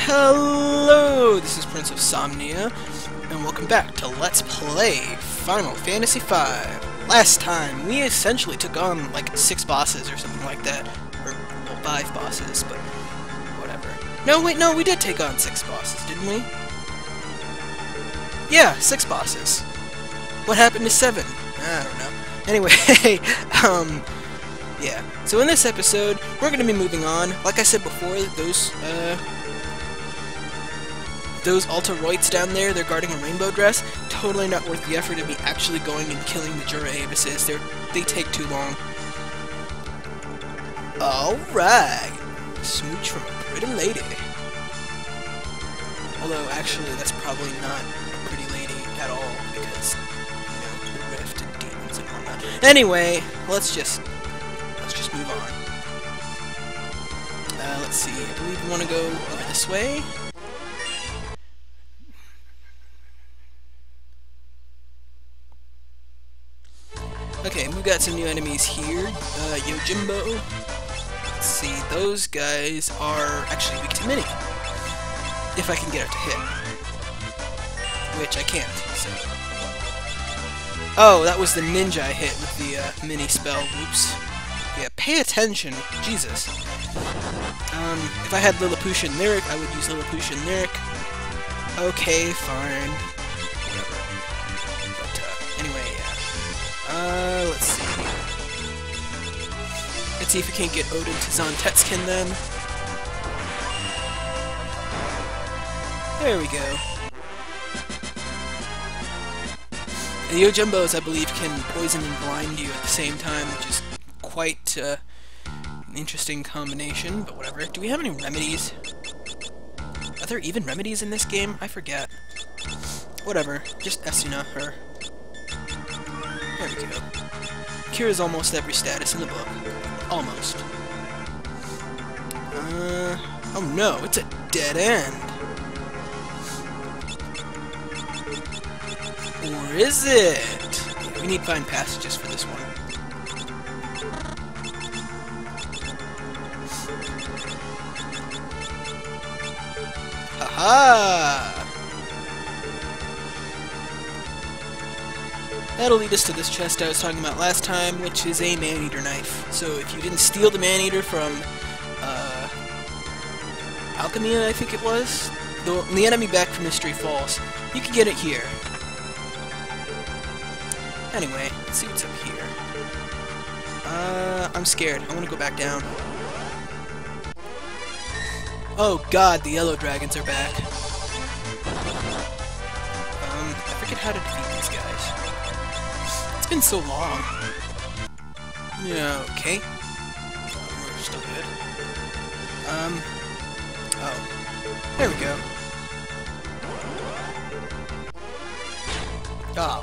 Hello, this is Prince of Somnia, and welcome back to Let's Play Final Fantasy V. Last time, we essentially took on, like, 6 bosses or something like that. Or, well, 5 bosses, but whatever. No, wait, no, we did take on 6 bosses, didn't we? Yeah, 6 bosses. What happened to 7? I don't know. Anyway, yeah. So in this episode, we're going to be moving on. Like I said before, those Altaroids down there, they're guarding a rainbow dress. Totally not worth the effort of me actually going and killing the Jura Avises. They take too long. Alright! Smooch from a pretty lady. Although, actually, that's probably not a pretty lady at all, because, you know, the Rift and demons and whatnot. Anyway, let's just move on. Let's see, I believe we want to go over this way. Okay, we've got some new enemies here. Yojimbo. Let's see, those guys are actually weak to Mini. If I can get it to hit. Which I can't, so... Oh, that was the ninja I hit with the Mini spell. Whoops. Yeah, pay attention. Jesus. If I had Lilliputian Lyric, I would use Lilliputian Lyric. Okay, fine. Whatever. But, anyway, yeah. Let's see. Let's see if we can't get Odin to Zontetskin then. There we go. The Yojimbos, I believe, can poison and blind you at the same time, which is quite an interesting combination, but whatever. Do we have any remedies? Are there even remedies in this game? I forget. Whatever. Just Esuna, her. There we go. Cures almost every status in the book. Almost. Oh no, it's a dead end. Or is it? Yeah, we need fine passages for this one. Haha! That'll lead us to this chest I was talking about last time, which is a man-eater knife. So if you didn't steal the man-eater from, Alchemia, I think it was? The enemy back from Mystery Falls, you can get it here. Anyway, let's see what's up here. I'm scared. I want to go back down. Oh god, the yellow dragons are back. I forget how to defeat these guys. It's been so long. Yeah, okay. We're still good. Oh. There we go. Oh.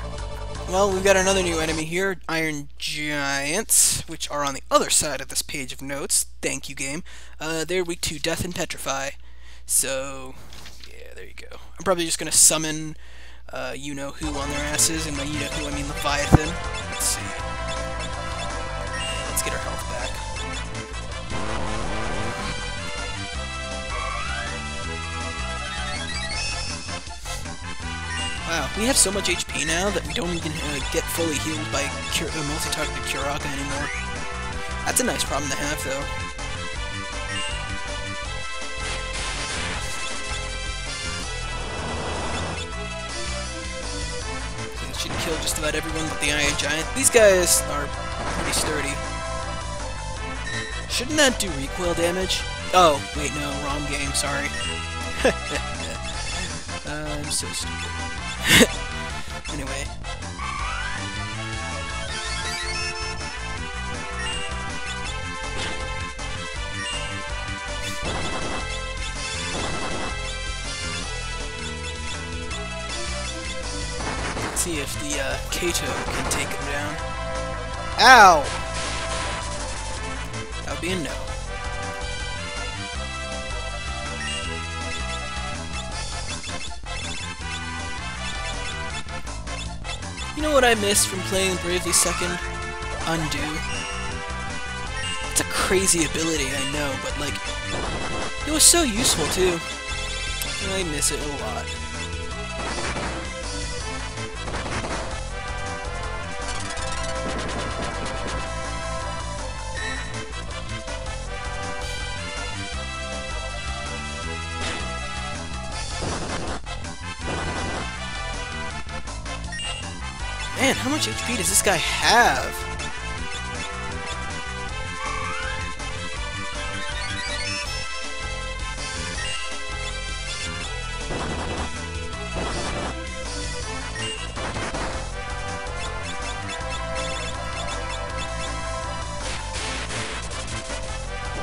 Well, we've got another new enemy here, Iron Giants, which are on the other side of this page of notes. Thank you, game. They're weak to Death and Petrify. So, yeah, there you go. I'm probably just gonna summon you-know-who on their asses, and by you-know-who I mean Leviathan. Let's see. Let's get our health back. Wow, we have so much HP now that we don't even get fully healed by multi-targeted Kuraka anymore. That's a nice problem to have, though. Should kill just about everyone but the Iron Giant. These guys are pretty sturdy. Shouldn't that do recoil damage? Oh, wait, no, wrong game, sorry. I'm so stupid. Anyway. Let's see if the Kato can take him down. Ow! That would be a no. You know what I missed from playing Bravely Second? Undo. It's a crazy ability, I know, but, like, it was so useful, too. I miss it a lot. Man, how much HP does this guy have?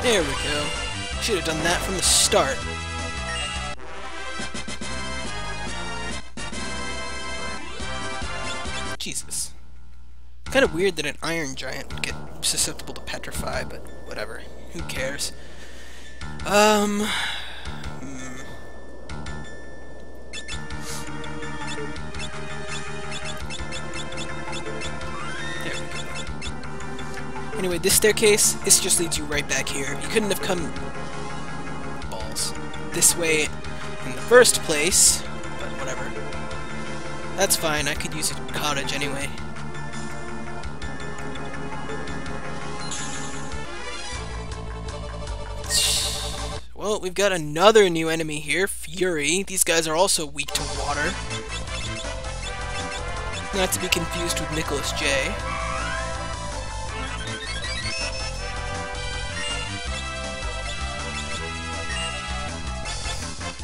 There we go. Should have done that from the start. Jesus. Kind of weird that an iron giant would get susceptible to petrify, but whatever. Who cares? There we go. Anyway, this staircase, this just leads you right back here. You couldn't have come balls this way in the first place, but whatever. That's fine, I could use a cottage anyway. Well, we've got another new enemy here, Fury. These guys are also weak to water. Not to be confused with Nicholas J.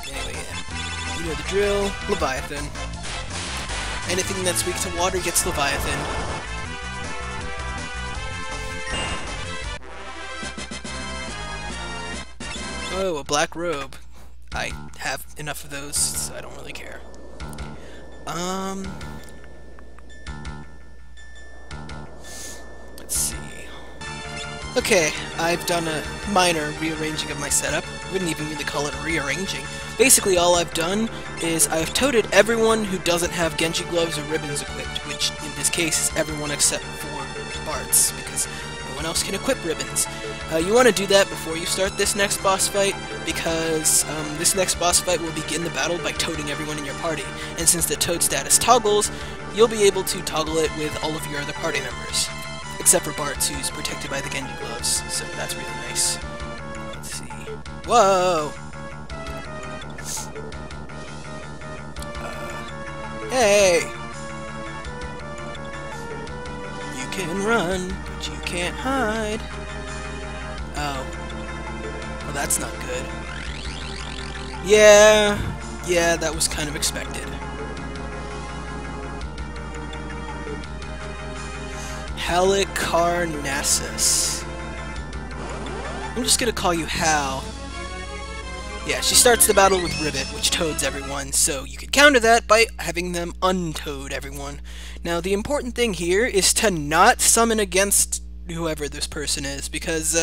Anyway, yeah. You know the drill. Leviathan. Anything that's weak to water gets Leviathan. Oh, a black robe. I have enough of those, so I don't really care. Let's see. Okay, I've done a minor rearranging of my setup. Wouldn't even really call it rearranging. Basically, all I've done is I've toted everyone who doesn't have Genji gloves or ribbons equipped, which in this case is everyone except for Bart's, because no one else can equip ribbons. You want to do that before you start this next boss fight, because this next boss fight will begin the battle by toting everyone in your party, and since the toad status toggles, you'll be able to toggle it with all of your other party members. Except for Bart's, who's protected by the Genji gloves, so that's really nice. Let's see. Whoa! Hey! You can run, but you can't hide. Oh. Well, that's not good. Yeah, that was kind of expected. Halicarnassus. I'm just gonna call you Hal. Yeah, she starts the battle with Ribbit, which toads everyone, so you could counter that by having them untoad everyone. Now, the important thing here is to not summon against whoever this person is, because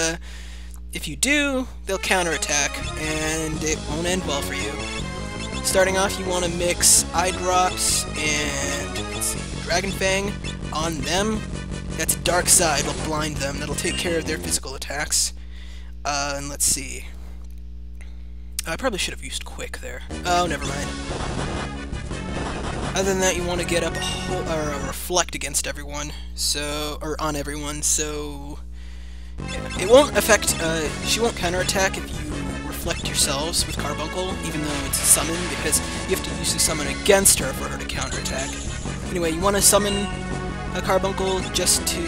if you do, they'll counterattack, and it won't end well for you. Starting off, you want to mix Eye Drops and, let's see, Dragon Fang on them. That's Dark Side, will blind them, that'll take care of their physical attacks. And let's see. I probably should have used Quick there. Oh, never mind. Other than that, you want to get up a Reflect against everyone, or on everyone, so yeah. It won't affect, she won't counterattack if you Reflect yourselves with Carbuncle, even though it's a summon, because you have to usually summon against her for her to counterattack. Anyway, you want to summon a Carbuncle just to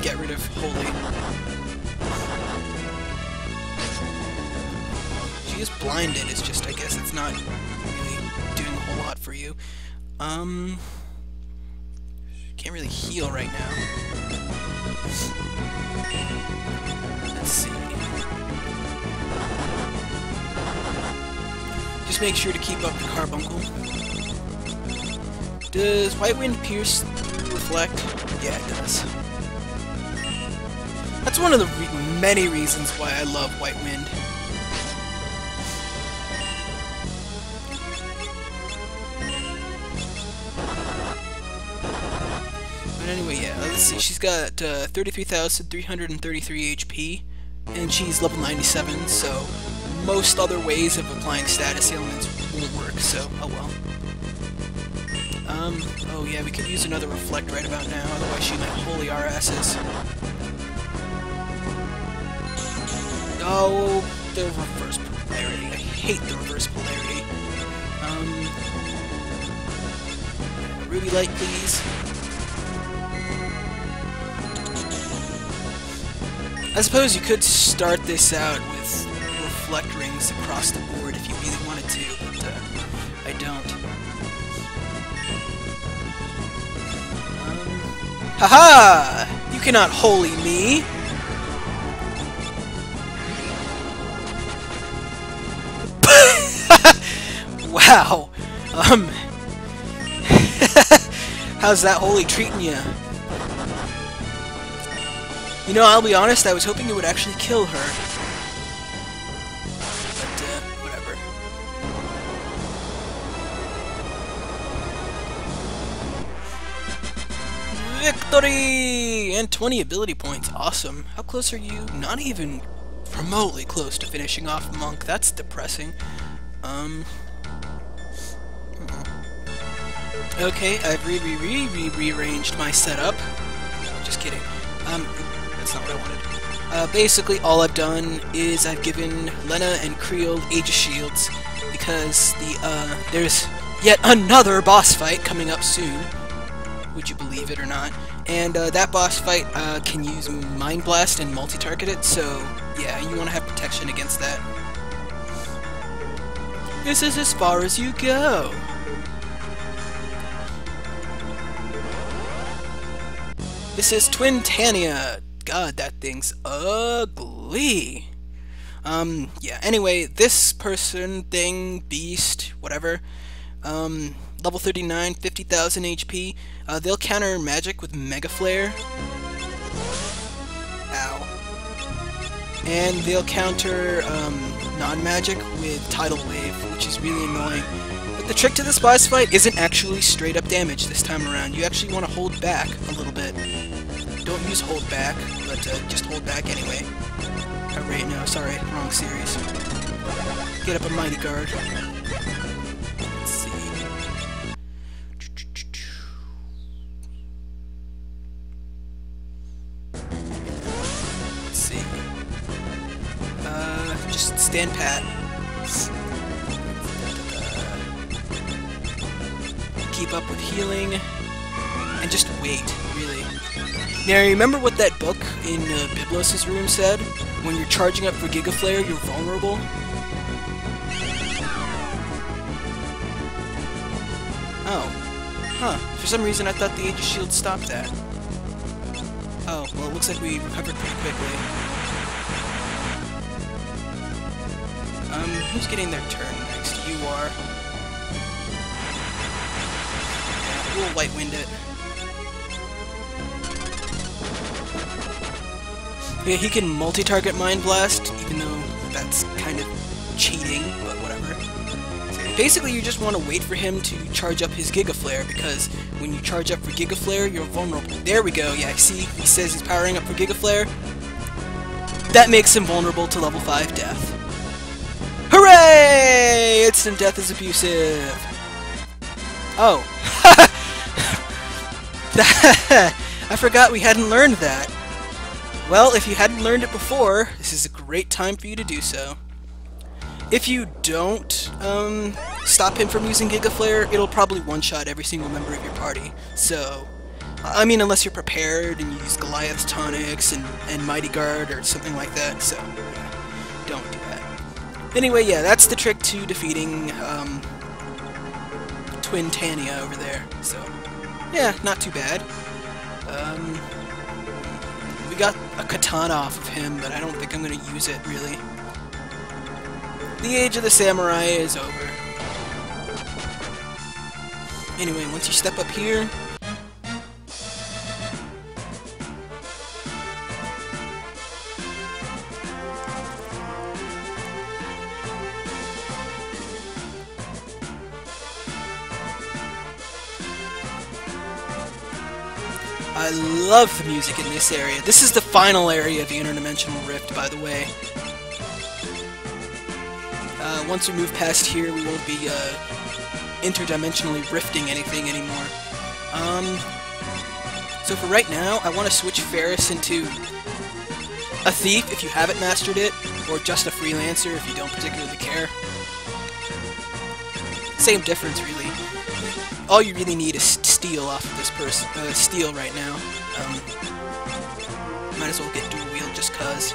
get rid of Holy. She is blinded, it's just, I guess it's not really doing a whole lot for you. Can't really heal right now. Let's see. Just make sure to keep up the Carbuncle. Does White Wind pierce Reflect? Yeah, it does. That's one of the many reasons why I love White Wind. But anyway, yeah, let's see, she's got 33,333 HP, and she's level 97, so most other ways of applying status ailments won't work, so oh well. Oh yeah, we could use another reflect right about now, otherwise she might holy our asses. Oh, the reverse polarity. I hate the reverse polarity. Ruby light, please. I suppose you could start this out with reflect rings across the board if you really wanted to, but I don't. Haha! You cannot holy me! Wow! How's that holy treating ya? You know, I'll be honest, I was hoping it would actually kill her. But, whatever. Victory! And 20 ability points. Awesome. How close are you? Not even remotely close to finishing off Monk. That's depressing. Okay, I've rearranged my setup. No, just kidding. That's not what I wanted. Basically, all I've done is I've given Lena and Creel Age of Shields because there's yet another boss fight coming up soon. Would you believe it or not? And that boss fight can use Mind Blast and multi-target it, so yeah, you want to have protection against that. This is as far as you go. This is Twintania. God, that thing's ugly. Yeah, anyway, this person, thing, beast, whatever, level 39, 50,000 HP, they'll counter magic with Mega Flare. Ow. And they'll counter, non-magic with Tidal Wave, which is really annoying. But the trick to this boss fight isn't actually straight up damage this time around. You actually want to hold back a little bit. Don't use hold back, but just hold back anyway. Right, no, sorry, wrong series. Get up a Mighty Guard. Let's see. Let's see. Just stand pat. Keep up with healing. And just wait, really. Now, remember what that book in Biblos' room said? When you're charging up for Giga Flare, you're vulnerable? Oh. Huh. For some reason, I thought the Age of Shield stopped that. Oh, well, it looks like we recovered pretty quickly. Who's getting their turn next? You are. Yeah, we'll White Wind it. Yeah, he can multi-target Mind Blast, even though that's kind of cheating, but whatever. Basically, you just want to wait for him to charge up his Giga Flare, because when you charge up for Giga Flare, you're vulnerable. There we go, yeah, see? He says he's powering up for Giga Flare. That makes him vulnerable to level 5 death. Hooray! Instant death is abusive. Oh. I forgot we hadn't learned that. Well, if you hadn't learned it before, this is a great time for you to do so. If you don't stop him from using Giga Flare, it'll probably one-shot every single member of your party. So, I mean, unless you're prepared and you use Goliath's Tonics and Mighty Guard or something like that, so yeah, don't do that. Anyway, yeah, that's the trick to defeating Twintania over there. So, yeah, not too bad. We got a katana off of him, but I don't think I'm going to use it, really. The age of the samurai is over. Anyway, once you step up here... I love the music in this area. This is the final area of the Interdimensional Rift, by the way. once we move past here, we won't be interdimensionally rifting anything anymore. So for right now, I want to switch Ferris into a thief if you haven't mastered it, or just a freelancer if you don't particularly care. Same difference, really. All you really need is steel off of this person. Steel right now. Might as well get dual wield just cause.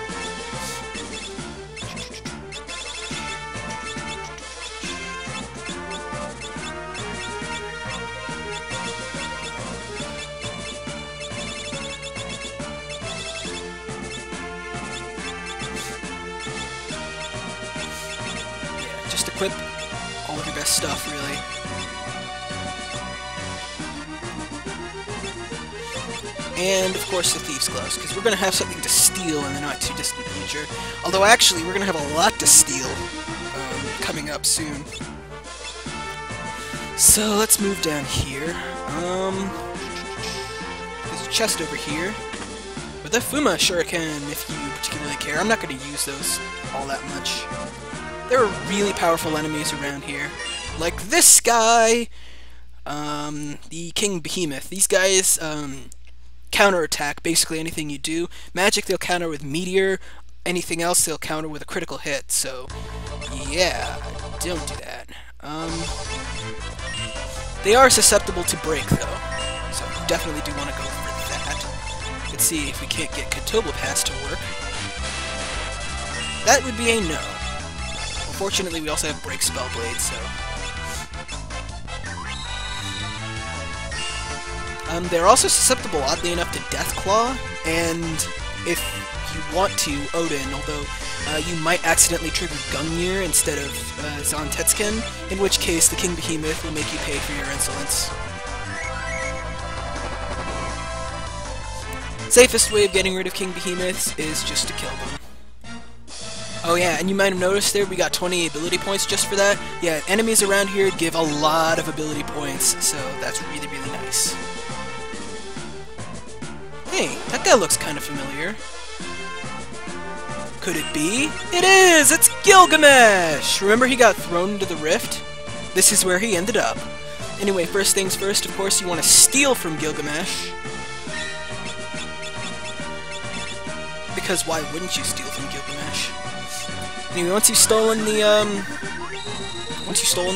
Yeah, just equip all of your best stuff, really. And, of course, the Thief's Gloves, because we're going to have something to steal in the not-too-distant future. Although, actually, we're going to have a lot to steal coming up soon. So, let's move down here. There's a chest over here. But the Fuma Shuriken, if you particularly care. I'm not going to use those all that much. There are really powerful enemies around here. Like this guy, the King Behemoth. These guys, counterattack basically anything you do. Magic they'll counter with Meteor, anything else they'll counter with a critical hit, so yeah, don't do that. They are susceptible to break though, so you definitely do want to go for that. Let's see if we can't get Kotoba Pass to work. That would be a no. Unfortunately, we also have Break Spellblade, so they're also susceptible, oddly enough, to Deathclaw, and if you want to, Odin, although you might accidentally trigger Gungnir instead of Zontetsken, in which case the King Behemoth will make you pay for your insolence. Safest way of getting rid of King Behemoths is just to kill them. Oh yeah, and you might have noticed there we got 20 ability points just for that. Yeah, enemies around here give a lot of ability points, so that's really, really nice. Hey, that guy looks kind of familiar. Could it be? It is! It's Gilgamesh! Remember he got thrown into the rift? This is where he ended up. Anyway, first things first, of course, you want to steal from Gilgamesh. Because why wouldn't you steal from Gilgamesh? Anyway, once you've stolen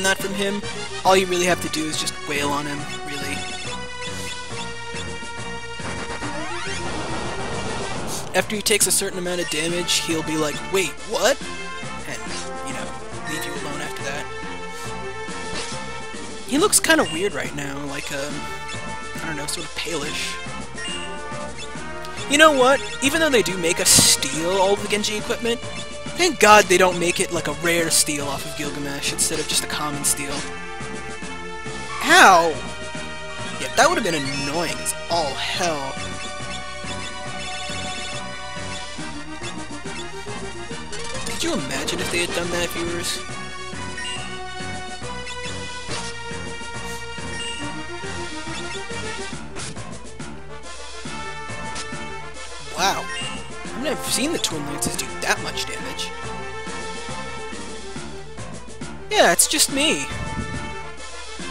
that from him, all you really have to do is just wail on him, really. After he takes a certain amount of damage, he'll be like, wait, what? And, you know, leave you alone after that. He looks kind of weird right now, like, I don't know, sort of palish. You know what? Even though they do make us steal all of the Genji equipment, thank God they don't make it like a rare steal off of Gilgamesh instead of just a common steal. Ow! Yeah, that would have been annoying as all hell. Could you imagine if they had done that, viewers? Wow. I've never seen the Twin Lances do that much damage. Yeah, it's just me.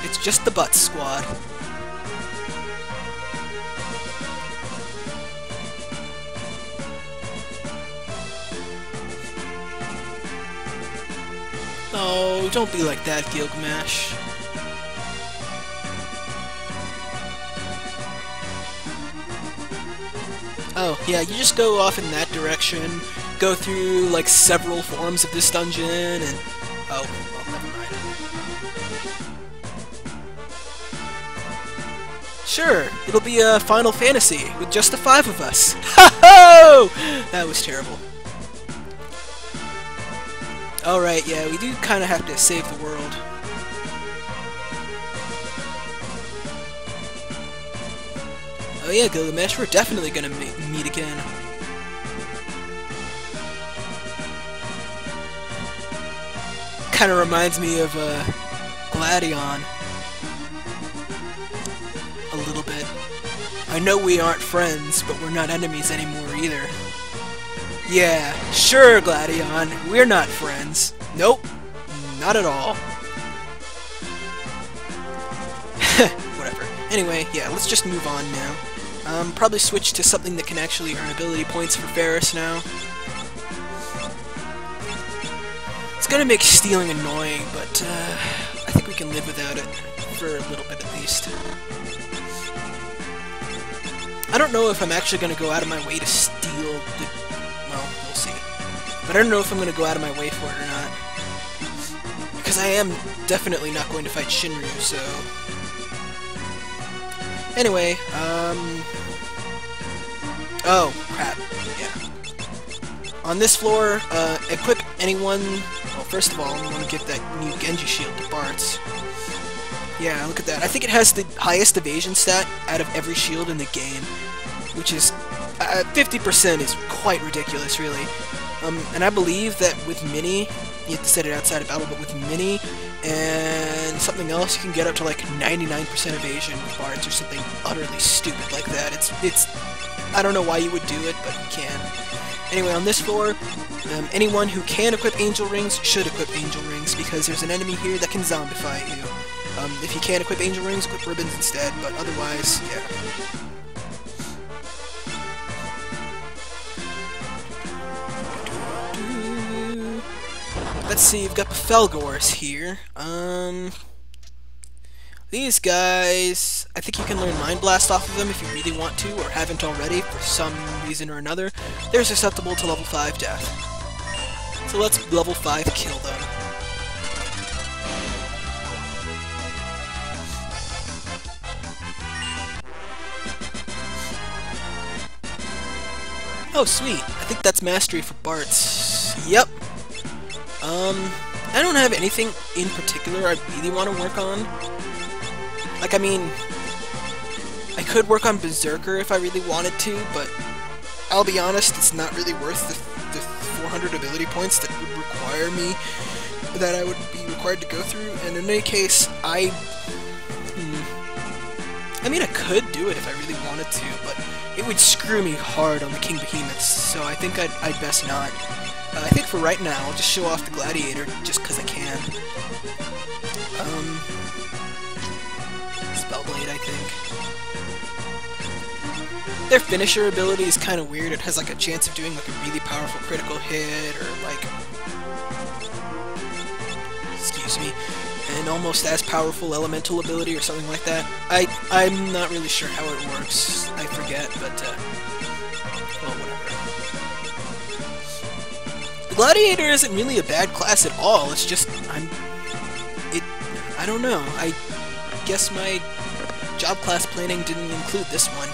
It's just the Butts Squad. Oh, don't be like that, Gilgamesh. Oh, yeah, you just go off in that direction, go through, like, several forms of this dungeon, and... oh, well, never mind. Sure, it'll be a Final Fantasy, with just the 5 of us. Ha-ho! That was terrible. Alright, yeah, we do kind of have to save the world. Oh yeah, Gilgamesh, we're definitely gonna meet again. Kinda reminds me of, Gladion. A little bit. I know we aren't friends, but we're not enemies anymore either. Yeah, sure, Gladion, we're not friends. Nope. Not at all. Whatever. Anyway, yeah, let's just move on now. Probably switch to something that can actually earn ability points for Ferris now. It's gonna make stealing annoying, but I think we can live without it for a little bit at least. I don't know if I'm actually gonna go out of my way to steal the... well, we'll see. But I don't know if I'm gonna go out of my way for it or not. Because I am definitely not going to fight Shinryu, so... Anyway, oh, crap. Yeah. On this floor, equip anyone... Well, first of all, I want to give that new Genji shield to Bartz. Yeah, look at that. I think it has the highest evasion stat out of every shield in the game, which is... 50% is quite ridiculous, really. And I believe that with Mini, you have to set it outside of battle, but with Mini and something else, you can get up to like 99% evasion with Bartz or something utterly stupid like that. It's I don't know why you would do it, but you can. Anyway, on this floor, anyone who can equip Angel Rings should equip Angel Rings, because there's an enemy here that can zombify you. If you can't equip Angel Rings, equip Ribbons instead, but otherwise, yeah. Let's see, we've got the Felgors here. These guys, I think you can learn Mind Blast off of them if you really want to, or haven't already for some reason or another. They're susceptible to level 5 death. So let's level 5 kill them. Oh, sweet. I think that's Mastery for Bartz. Yep. I don't have anything in particular I really want to work on. Like, I mean, I could work on Berserker if I really wanted to, but I'll be honest, it's not really worth the 400 ability points that would require me, that I would be required to go through, and in any case, I mean, I could do it if I really wanted to, but it would screw me hard on the King Behemoths, so I think I'd best not. I think for right now, I'll just show off the Gladiator, just because I can. Spellblade, I think. Their finisher ability is kind of weird. It has like a chance of doing like a really powerful critical hit, or like... excuse me. An almost as powerful elemental ability or something like that. I'm not really sure how it works. I forget, but, well, whatever. The Gladiator isn't really a bad class at all, it's just, I don't know, I guess my job class planning didn't include this one.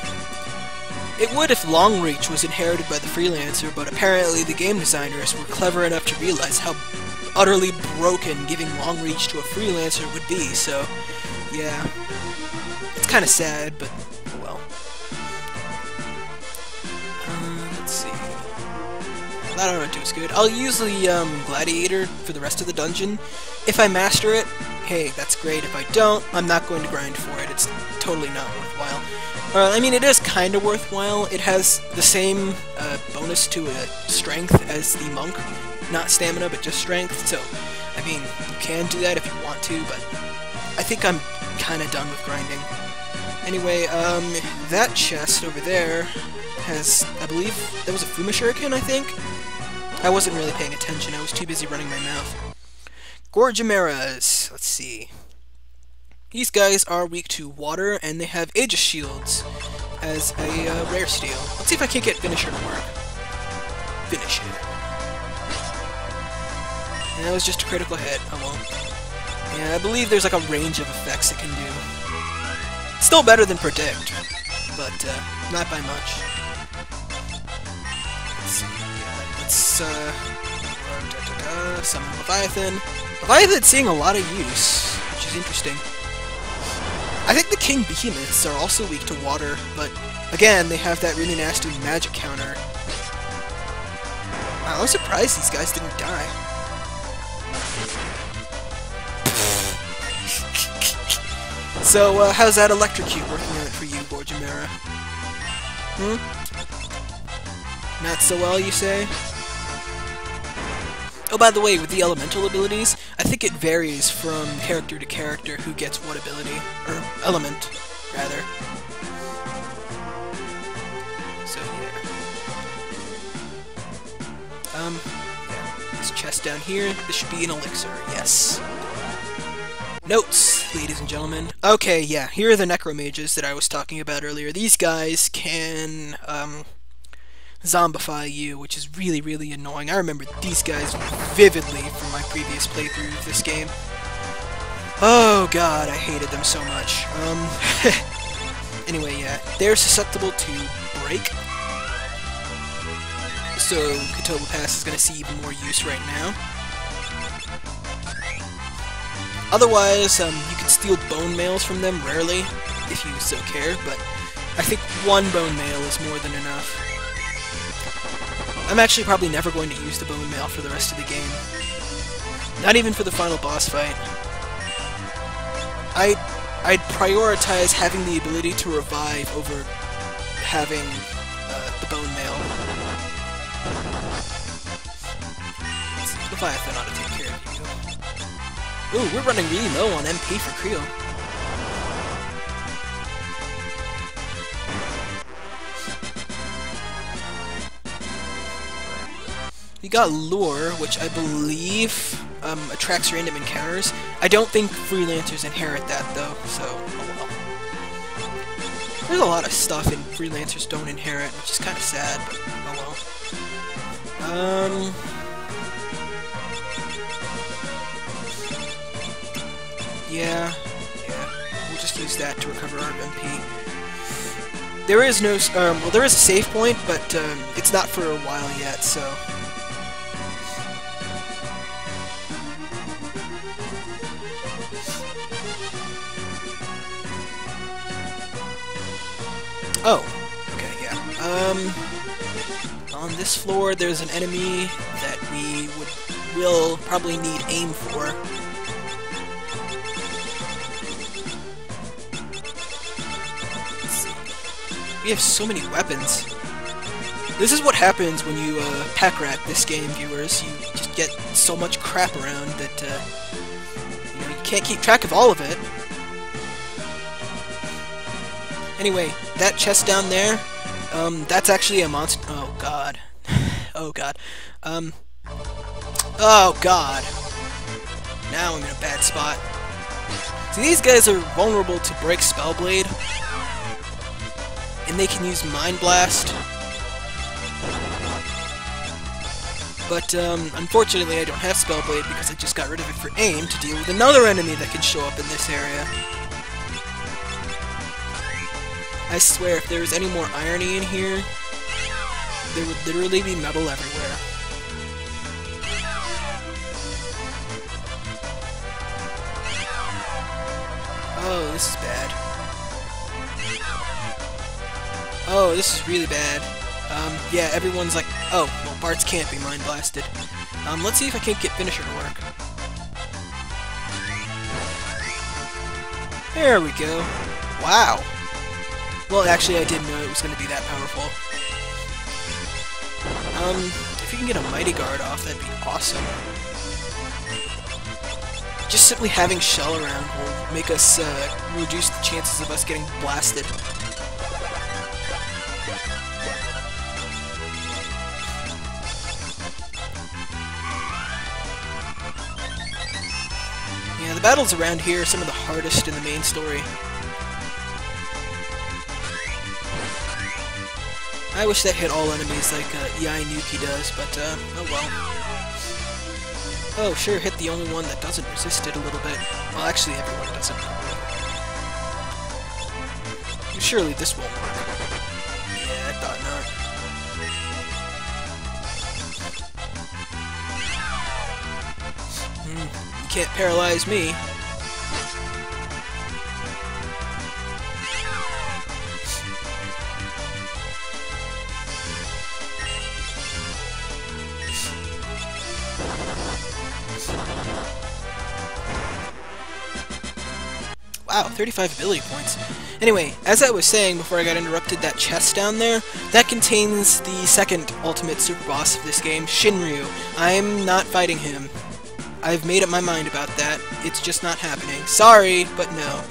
It would if Long Reach was inherited by the Freelancer, but apparently the game designers were clever enough to realize how utterly broken giving Long Reach to a Freelancer would be, so, yeah. It's kinda sad, but, oh well. Let's see. I don't know what to do is good. I'll use the Gladiator for the rest of the dungeon. If I master it, hey, that's great. If I don't, I'm not going to grind for it. It's totally not worthwhile. I mean, it is kind of worthwhile. It has the same bonus to strength as the Monk. Not stamina, but just strength. So, I mean, you can do that if you want to, but I think I'm kind of done with grinding. Anyway, that chest over there has, I believe, that was a Fuma Shuriken, I think? I wasn't really paying attention, I was too busy running my mouth. Gorgimeras, let's see. These guys are weak to water, and they have Aegis Shields as a rare steal. Let's see if I can't get Finisher to work. Finish it. And that was just a critical hit, oh well. Yeah, I believe there's like a range of effects it can do. Still better than Predict, but not by much. Let's summon Leviathan. Leviathan's seeing a lot of use, which is interesting. I think the King Behemoths are also weak to water, but again, they have that really nasty magic counter. Wow, I'm surprised these guys didn't die. So, how's that Electrocute working out for you, Gorgimera? Not so well, you say? Oh, by the way, with the elemental abilities, I think it varies from character to character who gets what ability. Or element, rather. So, yeah. This chest down here, this should be an elixir, yes. Notes, ladies and gentlemen. Okay, yeah, here are the necromages that I was talking about earlier. These guys can, zombify you, which is really, really annoying. I remember these guys vividly from my previous playthrough of this game. Oh god, I hated them so much. Anyway, yeah, they're susceptible to break. So, Katoba Pass is going to see even more use right now. Otherwise, you can steal bone mails from them, rarely, if you so care, but I think one bone mail is more than enough. I'm actually probably never going to use the bone mail for the rest of the game. Not even for the final boss fight. I'd prioritize having the ability to revive over having the bone mail. Leviathan ought to take care of you. Ooh, we're running really low on MP for Creo. We got Lure, which I believe attracts random encounters. I don't think freelancers inherit that, though, so oh well. There's a lot of stuff in freelancers don't inherit, which is kind of sad, but oh well. Yeah, we'll just use that to recover our MP. There is no, well, there is a save point, but it's not for a while yet, so. Oh, okay, yeah. On this floor, there's an enemy that we will probably need aim for. Let's see. We have so many weapons. This is what happens when you pack rat this game, viewers. You just get so much crap around that you know, you can't keep track of all of it. Anyway, that chest down there, that's actually a monster. Oh god. Oh god. Oh god. Now I'm in a bad spot. See, these guys are vulnerable to break Spellblade, and they can use Mind Blast. But unfortunately, I don't have Spellblade because I just got rid of it for aim to deal with another enemy that can show up in this area. I swear, if there was any more irony in here, there would literally be metal everywhere. Oh, this is bad. Oh, this is really bad. Yeah, everyone's like, oh, well, Bart's can't be mind blasted. Let's see if I can't get Finisher to work. There we go. Wow. Well, actually, I didn't know it was going to be that powerful. If you can get a Mighty Guard off, that'd be awesome. Just simply having Shell around will make us, reduce the chances of us getting blasted. Yeah, the battles around here are some of the hardest in the main story. I wish that hit all enemies like Yai Nuki does, but oh well. Oh, sure, hit the only one that doesn't resist it a little bit. Well, actually, everyone doesn't. Surely this won't work. Yeah, I thought not. You can't paralyze me. Wow, 35 ability points. Anyway, as I was saying before I got interrupted, that chest down there, that contains the second ultimate super boss of this game, Shinryu. I'm not fighting him. I've made up my mind about that. It's just not happening. Sorry, but no.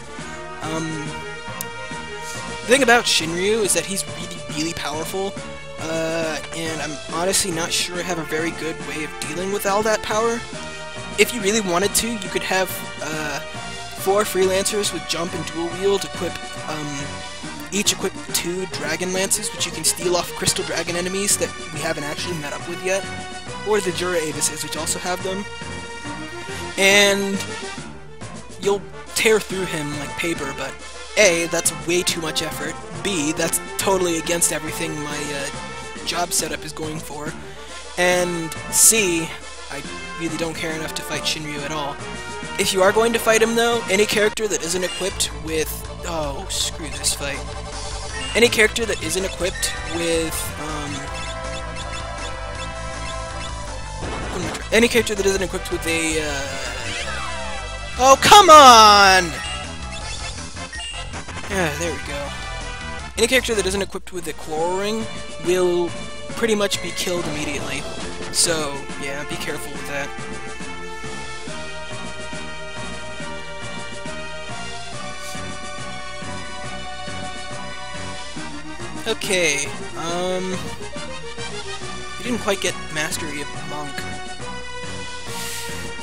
The thing about Shinryu is that he's really, really powerful, and I'm honestly not sure I have a very good way of dealing with all that power. If you really wanted to, you could have 4 freelancers with jump and dual wield each equipped with 2 dragon lances, which you can steal off crystal dragon enemies that we haven't actually met up with yet, or the Jura Avises, which also have them. And you'll tear through him like paper, but A, that's way too much effort. B, that's totally against everything my job setup is going for. And C, I really don't care enough to fight Shinryu at all. If you are going to fight him, though, any character that isn't equipped with... Oh, screw this fight. Any character that isn't equipped with... Any character that isn't equipped with a... Oh, come on! Yeah, there we go. Any character that isn't equipped with a Quarrel Ring will pretty much be killed immediately. So, yeah, be careful with that. Okay, we didn't quite get Mastery of Monk.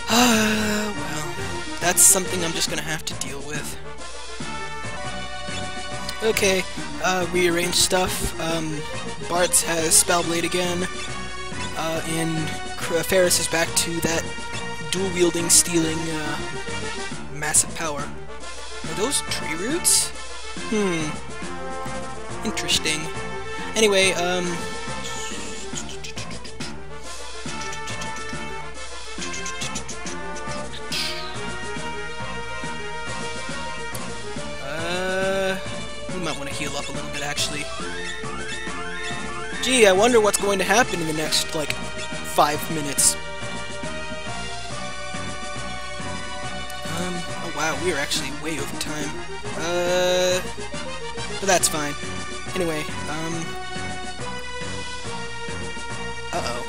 Well, that's something I'm just gonna have to deal with. Okay, rearrange stuff. Bartz has Spellblade again, and Ferris is back to that dual-wielding, stealing, massive power. Are those tree roots? Interesting. Anyway, we might want to heal up a little bit, actually. Gee, I wonder what's going to happen in the next, like, 5 minutes. Oh wow, we are actually way over time. But that's fine. Anyway, uh-oh.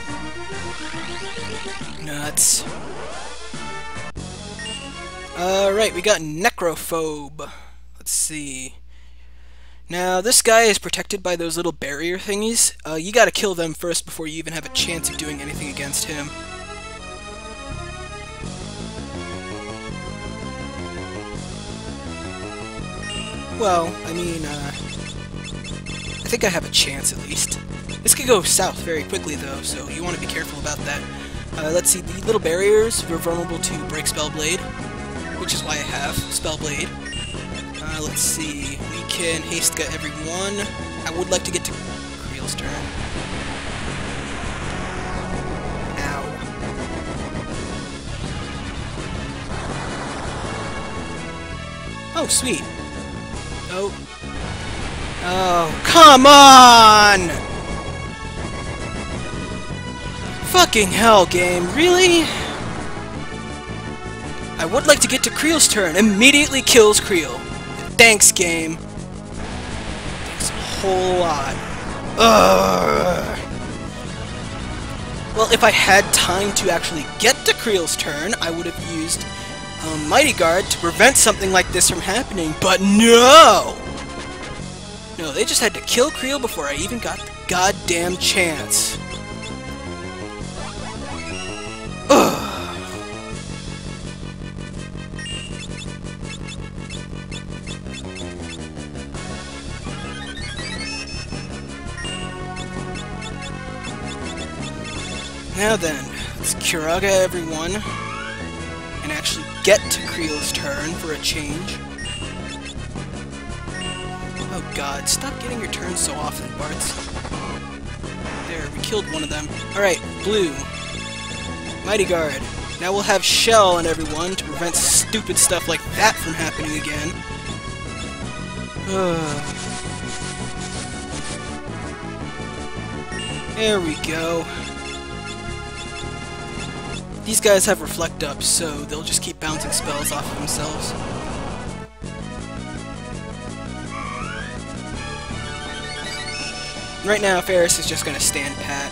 Nuts. Right, we got Necrophobe. Let's see. Now, this guy is protected by those little barrier thingies. You gotta kill them first before you even have a chance of doing anything against him. Well, I mean, I think I have a chance, at least. This could go south very quickly, though, so you want to be careful about that. Let's see, the little barriers are vulnerable to Break Spellblade, which is why I have Spellblade. Let's see, we can haste gut every one. I would like to get to Creel's turn. Ow. Oh, sweet. Oh. Oh, come on! Fucking hell, game, really? I would like to get to Creel's turn. Immediately kills Creel. Thanks, game. Thanks a whole lot. Ugh. Well, if I had time to actually get to Creel's turn, I would have used Mighty Guard to prevent something like this from happening, but no! No, they just had to kill Creel before I even got the goddamn chance. Ugh. Now then, let's Kiraga everyone, and actually get to Creel's turn for a change. Oh god, stop getting your turns so often, Bartz. There, we killed one of them. Alright, blue. Mighty Guard. Now we'll have Shell on everyone to prevent stupid stuff like that from happening again. There we go. These guys have Reflect Up, so they'll just keep bouncing spells off of themselves. Right now, Ferris is just gonna stand pat.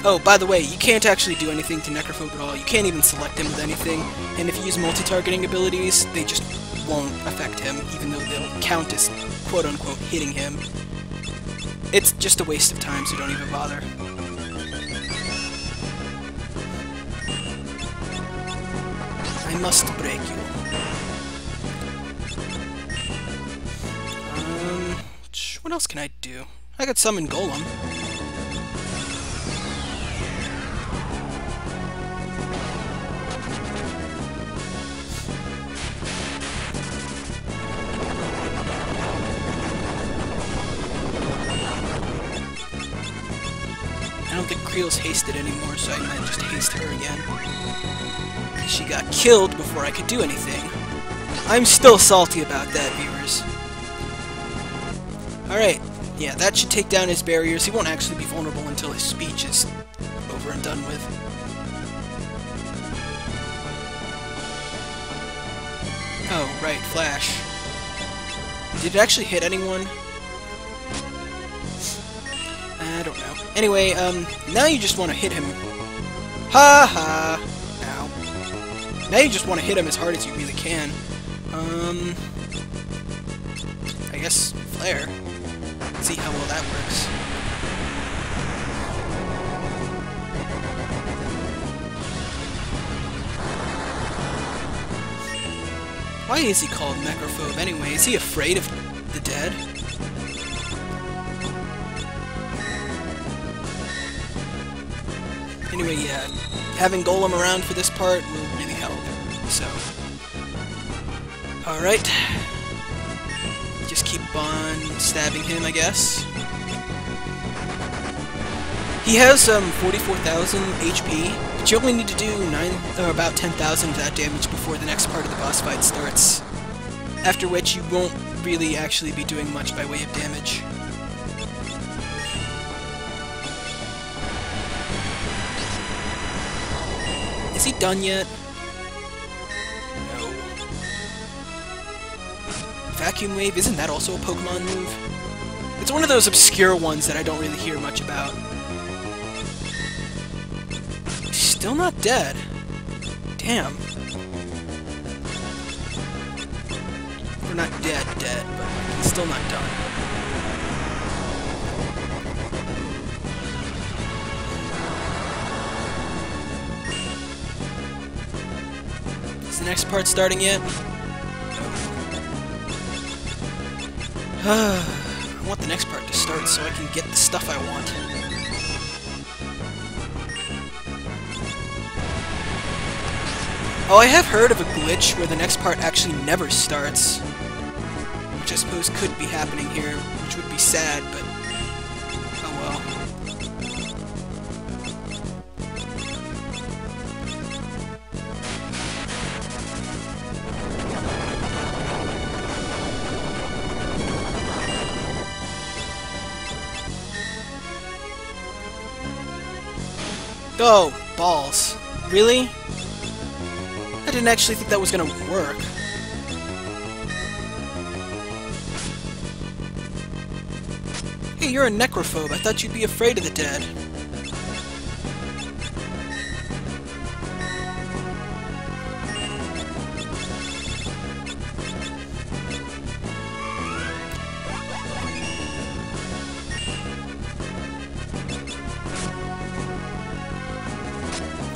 Oh, by the way, you can't actually do anything to Necrophobe at all. You can't even select him with anything, and if you use multi-targeting abilities, they just won't affect him, even though they'll count as quote-unquote hitting him. It's just a waste of time, so don't even bother. I must break you. What else can I do? I could summon Golem. I don't think Creel's hasted anymore, so I might just haste her again. She got killed before I could do anything. I'm still salty about that, viewers. Alright, yeah, that should take down his barriers. He won't actually be vulnerable until his speech is over and done with. Oh, right, Flash. Did it actually hit anyone? I don't know. Anyway, now you just want to hit him. Ha ha! Ow. Now you just want to hit him as hard as you really can. I guess Flare. Let's see how well that works. Why is he called Necrophobe anyway? Is he afraid of the dead? Anyway, yeah, having Golem around for this part will really help, so... Alright. Just keep on stabbing him, I guess. He has 44,000 HP, but you only need to do about 10,000 of that damage before the next part of the boss fight starts. After which you won't really actually be doing much by way of damage. Is he done yet? No. Vacuum Wave, isn't that also a Pokemon move? It's one of those obscure ones that I don't really hear much about. He's still not dead. Damn. We're not dead, but he's still not done. Is the next part starting yet? I want the next part to start so I can get the stuff I want. Oh, I have heard of a glitch where the next part actually never starts. Which I suppose could be happening here, which would be sad, but... oh well. Oh, balls. Really? I didn't actually think that was gonna work. Hey, you're a necrophobe. I thought you'd be afraid of the dead.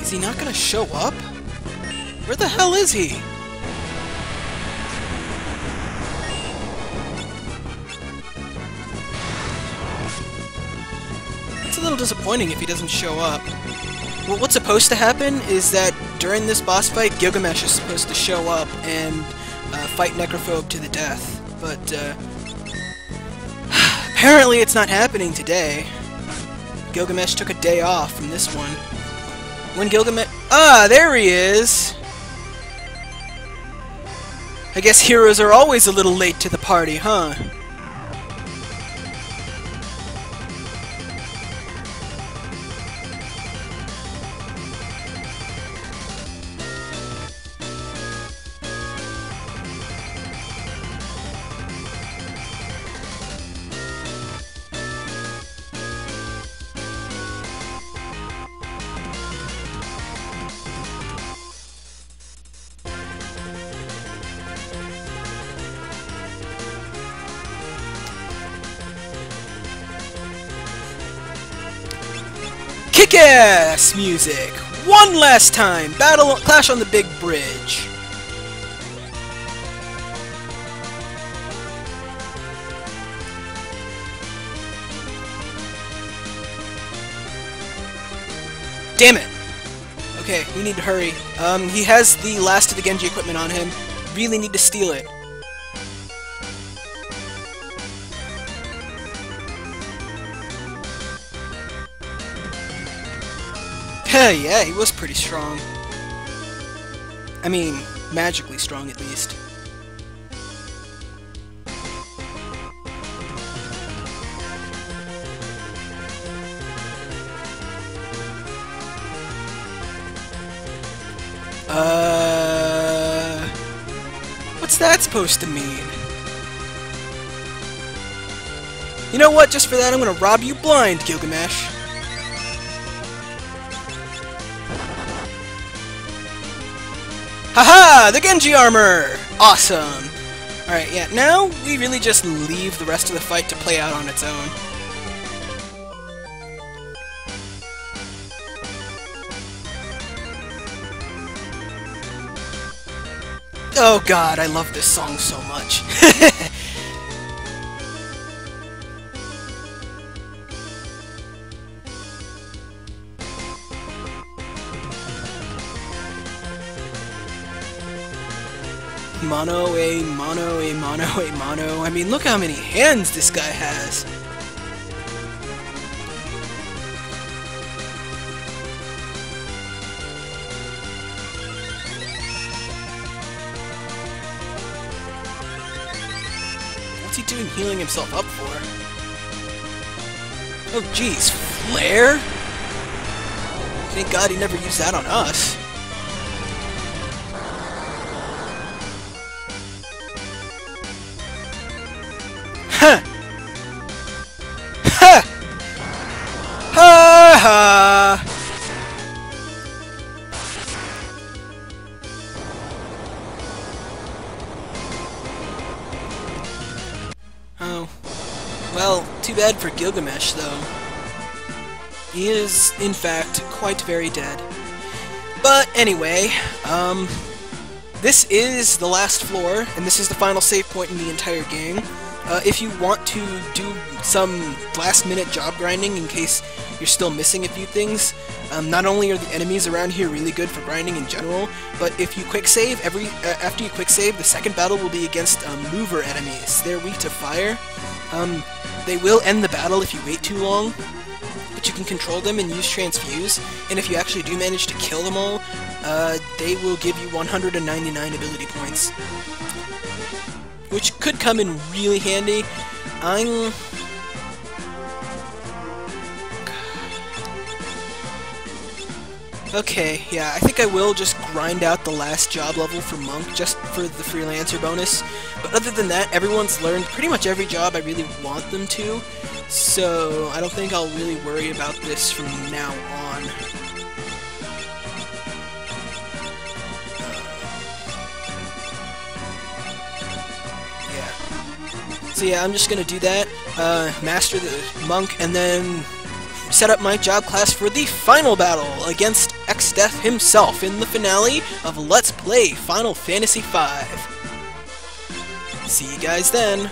Is he not gonna show up? Where the hell is he? It's a little disappointing if he doesn't show up. Well, what's supposed to happen is that during this boss fight, Gilgamesh is supposed to show up and fight Necrophobe to the death. But, apparently it's not happening today. Gilgamesh took a day off from this one. When Gilgamesh... ah, there he is! I guess heroes are always a little late to the party, huh? Kick-ass music! One last time! Battle clash on the big bridge. Damn it! Okay, we need to hurry. He has the last of the Genji equipment on him. Really need to steal it. Yeah, he was pretty strong. I mean, magically strong at least. What's that supposed to mean? You know what? Just for that, I'm gonna rob you blind, Gilgamesh. Haha! The Genji armor! Awesome! Alright, yeah, now we really just leave the rest of the fight to play out on its own. Oh god, I love this song so much. Mono, a mono, a mono, a mono. I mean, look how many hands this guy has. What's he doing healing himself up for? Oh jeez, flare? Thank God he never used that on us. Huh! Ha! Ha ha! Oh. Well, too bad for Gilgamesh, though. He is, in fact, quite very dead. But anyway, this is the last floor, and this is the final save point in the entire game. If you want to do some last-minute job grinding in case you're still missing a few things, not only are the enemies around here really good for grinding in general, but if you quick save, after you quick save, the second battle will be against mover enemies. They're weak to fire. They will end the battle if you wait too long, but you can control them and use transfuse, and if you actually do manage to kill them all, they will give you 199 ability points. Which could come in really handy. Okay, yeah, I think I will just grind out the last job level for Monk, just for the freelancer bonus. But other than that, everyone's learned pretty much every job I really want them to, so I don't think I'll really worry about this from now on. So yeah, I'm just gonna do that, master the Monk, and then set up my job class for the final battle against X-Death himself in the finale of Let's Play Final Fantasy V. See you guys then.